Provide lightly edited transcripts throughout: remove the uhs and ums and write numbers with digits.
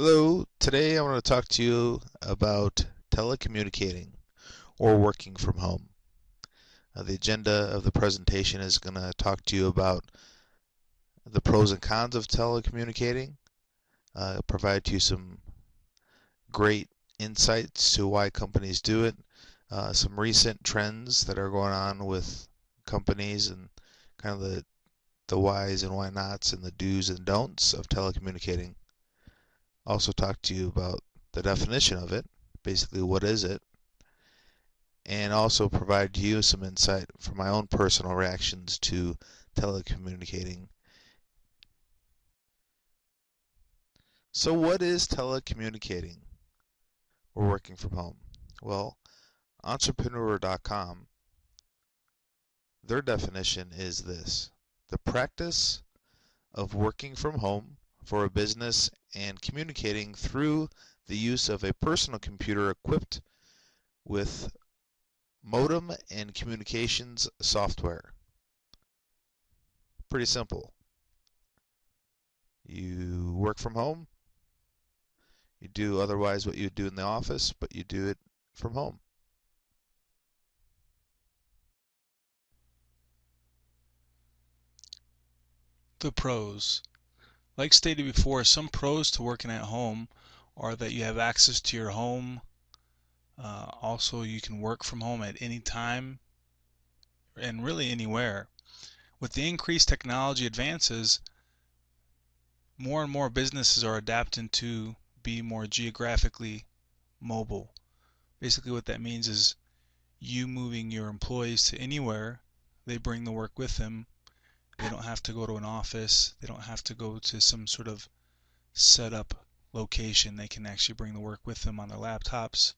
Hello, today I want to talk to you about telecommunicating or working from home. The agenda of the presentation is going to talk to you about the pros and cons of telecommunicating, provide you some great insights to why companies do it, some recent trends that are going on with companies and kind of the whys and why nots and the do's and don'ts of telecommunicating. Also talk to you about the definition of it, basically what is it, and also provide you some insight from my own personal reactions to telecommunicating. So what is telecommunicating or working from home? Well, entrepreneur.com, their definition is this: the practice of working from home for a business and communicating through the use of a personal computer equipped with modem and communications software. Pretty simple. You work from home, you do otherwise what you do in the office, but you do it from home. The pros. Like stated before, some pros to working at home are that you have access to your home. Also, you can work from home at any time and really anywhere. With the increased technology advances, more and more businesses are adapting to be more geographically mobile. Basically, what that means is you moving your employees to anywhere, they bring the work with them. They don't have to go to an office. They don't have to go to some sort of set up location. They can actually bring the work with them on their laptops,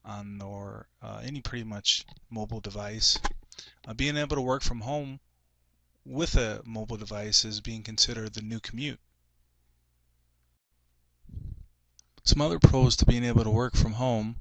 on their any pretty much mobile device. Being able to work from home with a mobile device is being considered the new commute. Some other pros to being able to work from home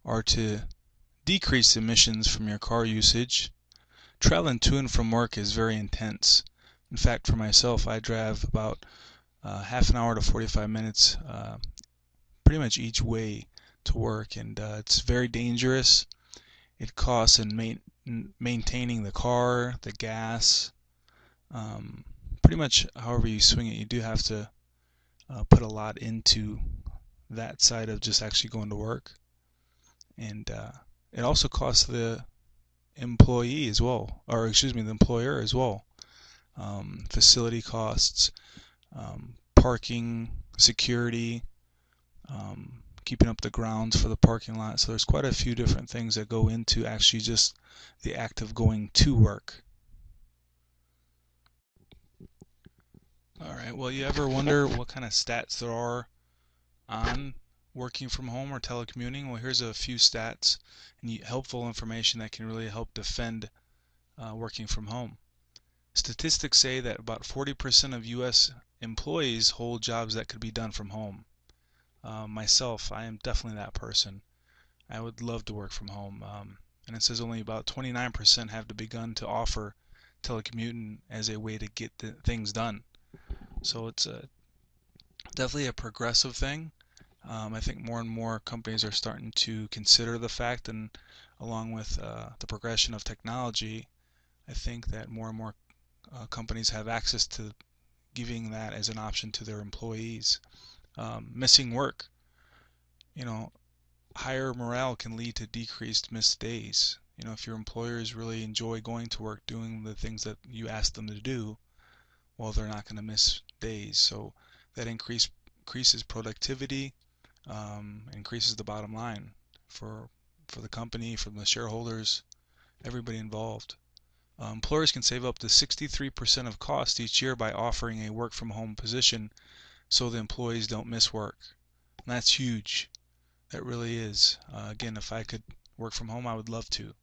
are to decrease emissions from your car usage. Traveling to and from work is very intense. In fact, for myself, I drive about half an hour to 45 minutes pretty much each way to work, and it's very dangerous. It costs in maintaining the car, the gas, um, pretty much however you swing it. You do have to put a lot into that side of just actually going to work, and it also costs the employee as well, or excuse me, the employer as well. Facility costs, parking, security, keeping up the grounds for the parking lot. So there's quite a few different things that go into actually just the act of going to work. All right, well, you ever wonder what kind of stats there are on working from home or telecommuting? Well, here's a few stats and helpful information that can really help defend working from home. Statistics say that about 40% of U.S. employees hold jobs that could be done from home. Myself, I am definitely that person. I would love to work from home. And it says only about 29% have begun to offer telecommuting as a way to get things done. So it's definitely a progressive thing. I think more and more companies are starting to consider the fact, and along with the progression of technology, I think that more and more companies have access to giving that as an option to their employees. Missing work, you know, higher morale can lead to decreased missed days. If your employers really enjoy going to work, doing the things that you ask them to do, well, they're not going to miss days. So that increases productivity, increases the bottom line for the company, for the shareholders, everybody involved. Employers can save up to 63% of cost each year by offering a work from home position so the employees don't miss work. And that's huge. That really is. Again, if I could work from home, I would love to.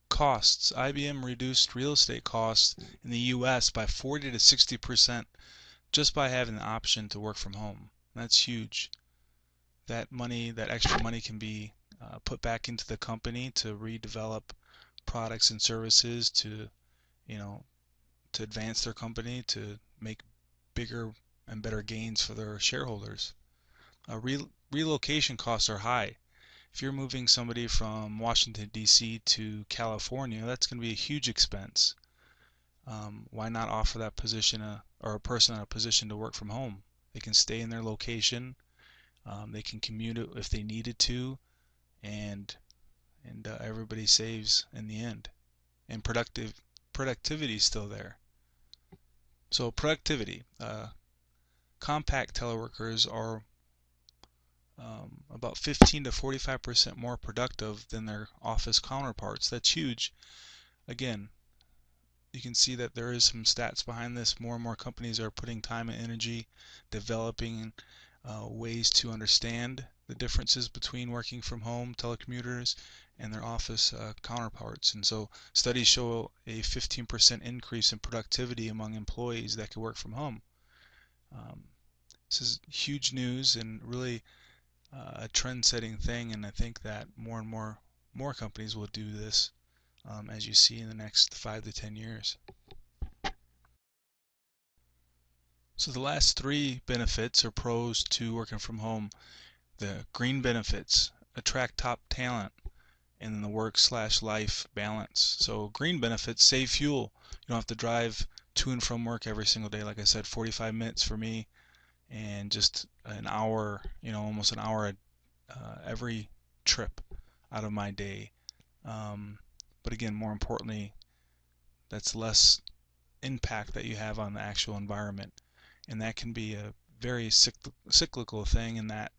Costs. IBM reduced real estate costs in the U.S. by 40 to 60% just by having the option to work from home. That's huge. That money, that extra money can be put back into the company to redevelop products and services you know, to advance their company, to make bigger and better gains for their shareholders. Relocation costs are high. If you're moving somebody from Washington, D.C. to California, that's going to be a huge expense. Why not offer that position or a person a position to work from home? They can stay in their location, they can commute it if they needed to, and everybody saves in the end. And productivity is still there. So productivity, compact teleworkers are about 15 to 45% more productive than their office counterparts. That's huge. Again, you can see that there is some stats behind this. More and more companies are putting time and energy developing ways to understand the differences between working from home telecommuters and their office counterparts. And so studies show a 15% increase in productivity among employees that can work from home. This is huge news and really a trend-setting thing, and I think that more and more companies will do this, as you see in the next 5 to 10 years. So the last three benefits or pros to working from home: the green benefits, attract top talent, and then the work/life balance. So green benefits: save fuel. You don't have to drive to and from work every single day. Like I said, 45 minutes for me, and just an hour, almost an hour every trip out of my day. But again, more importantly, that's less impact that you have on the actual environment, and that can be a very cyclical thing, in that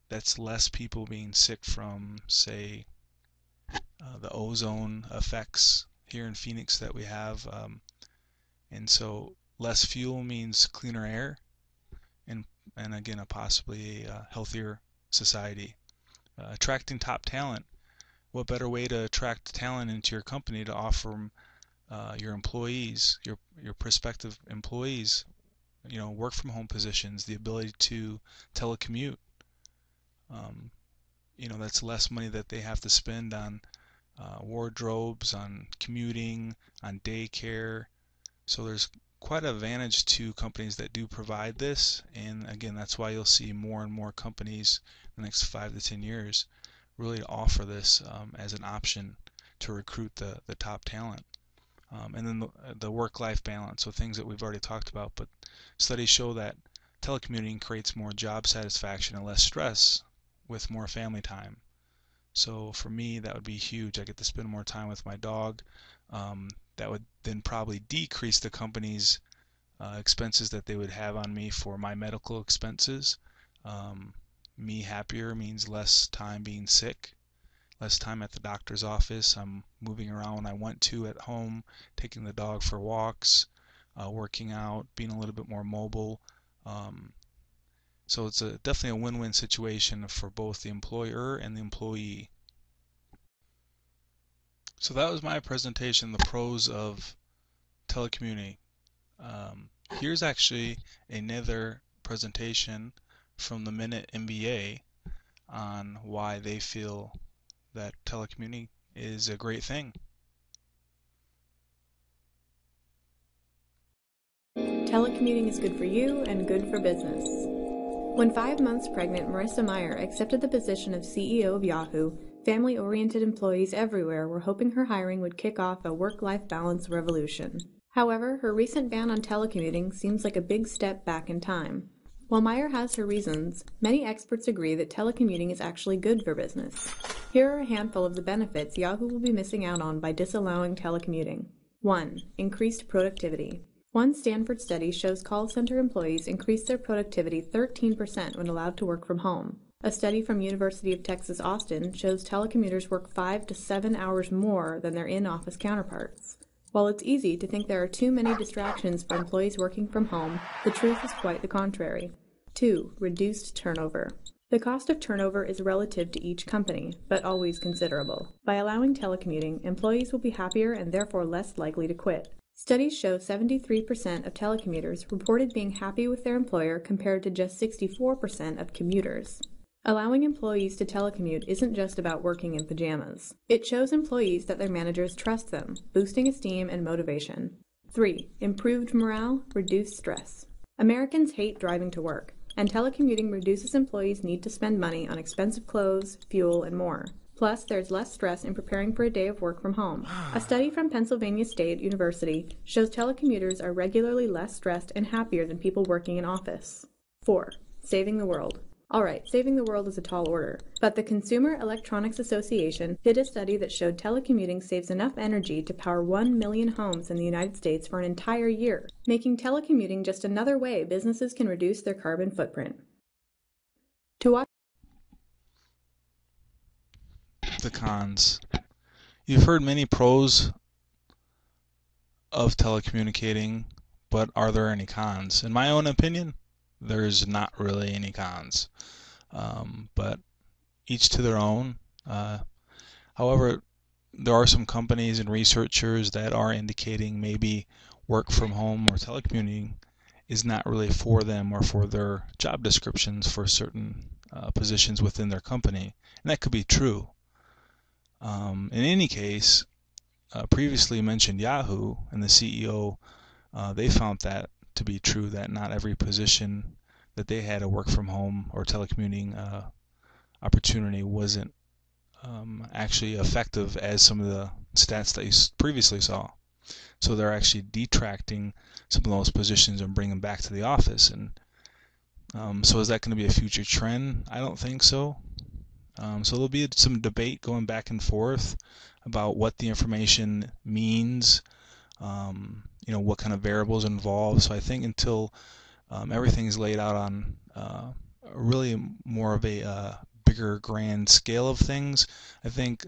that's less people being sick from, say, the ozone effects here in Phoenix that we have, and so less fuel means cleaner air, and again, possibly a healthier society. Attracting top talent. What better way to attract talent into your company to offer your employees, your prospective employees, work from home positions, the ability to telecommute. That's less money that they have to spend on wardrobes, on commuting, on daycare. So there's quite an advantage to companies that do provide this, and again, that's why you'll see more and more companies in the next 5 to 10 years really offer this as an option to recruit the top talent. And then the work-life balance, so things that we've already talked about, but studies show that telecommuting creates more job satisfaction and less stress with more family time. So for me, that would be huge. I get to spend more time with my dog. That would then probably decrease the company's expenses that they would have on me for my medical expenses. Me happier means less time being sick, less time at the doctor's office. I'm moving around when I want to at home, taking the dog for walks, working out, being a little bit more mobile. So it's definitely a win-win situation for both the employer and the employee. So that was my presentation, the pros of telecommuting. Here's actually another presentation from the Minute MBA on why they feel that telecommuting is a great thing. Telecommuting is good for you and good for business. When 5 months pregnant, Marissa Meyer accepted the position of CEO of Yahoo, family-oriented employees everywhere were hoping her hiring would kick off a work-life balance revolution. However, her recent ban on telecommuting seems like a big step back in time. While Meyer has her reasons, many experts agree that telecommuting is actually good for business. Here are a handful of the benefits Yahoo will be missing out on by disallowing telecommuting. 1. Increased productivity. One Stanford study shows call center employees increase their productivity 13% when allowed to work from home. A study from University of Texas Austin shows telecommuters work 5 to 7 hours more than their in-office counterparts. While it's easy to think there are too many distractions for employees working from home, the truth is quite the contrary. 2. Reduced turnover. The cost of turnover is relative to each company, but always considerable. By allowing telecommuting, employees will be happier and therefore less likely to quit. Studies show 73% of telecommuters reported being happy with their employer compared to just 64% of commuters. Allowing employees to telecommute isn't just about working in pajamas. It shows employees that their managers trust them, boosting esteem and motivation. 3. Improved morale, reduced stress. Americans hate driving to work, and telecommuting reduces employees' need to spend money on expensive clothes, fuel, and more. Plus, there's less stress in preparing for a day of work from home. A study from Pennsylvania State University shows telecommuters are regularly less stressed and happier than people working in office. 4. Saving the world. Alright, saving the world is a tall order, but the Consumer Electronics Association did a study that showed telecommuting saves enough energy to power 1 million homes in the United States for an entire year, making telecommuting just another way businesses can reduce their carbon footprint. To watch The cons. You've heard many pros of telecommunicating, but are there any cons? In my own opinion, there's not really any cons. But each to their own. However, there are some companies and researchers that are indicating maybe work from home or telecommuting is not really for them or for their job descriptions for certain positions within their company. And that could be true. In any case, previously mentioned Yahoo and the CEO, they found that to be true, that not every position that they had a work from home or telecommuting opportunity wasn't actually effective as some of the stats that you previously saw. So they're actually detracting some of those positions and bringing them back to the office. And so is that going to be a future trend? I don't think so. So there'll be some debate going back and forth about what the information means, what kind of variables involved. So I think until everything is laid out on really more of a bigger, grand scale of things, I think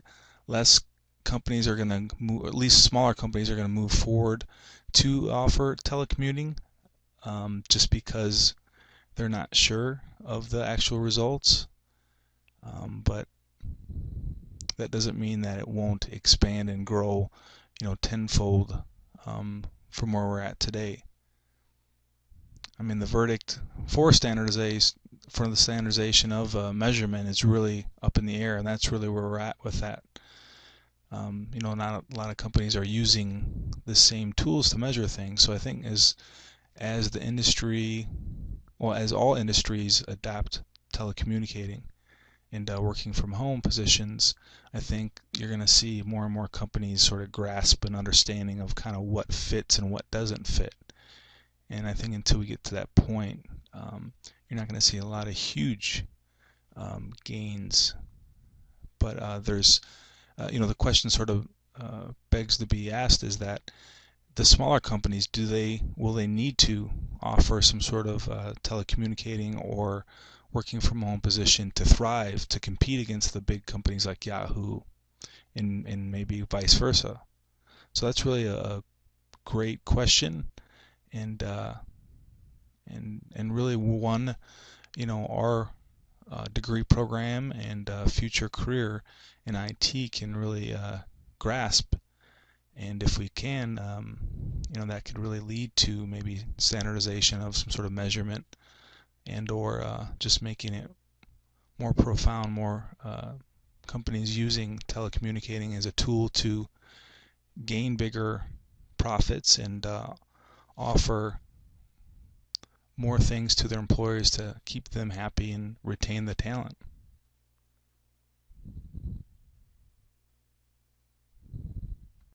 less companies are going to move, at least smaller companies are going to move forward to offer telecommuting, just because they're not sure of the actual results. But that doesn't mean that it won't expand and grow, tenfold from where we're at today. I mean, the verdict for the standardization of measurement is really up in the air, and that's really where we're at with that. Not a lot of companies are using the same tools to measure things. So I think as the industry, well, as all industries adapt telecommunicating and working from home positions, I think you're going to see more and more companies sort of grasp an understanding of kind of what fits and what doesn't fit. And I think until we get to that point, you're not going to see a lot of huge gains. But there's, the question sort of begs to be asked is that the smaller companies, will they need to offer some sort of telecommunicating or working from home position to thrive, to compete against the big companies like Yahoo and maybe vice versa? So that's really a great question, and really one, our degree program and future career in IT can really grasp. And if we can, that could really lead to maybe standardization of some sort of measurement, and or just making it more profound, more companies using telecommunicating as a tool to gain bigger profits and offer more things to their employers to keep them happy and retain the talent.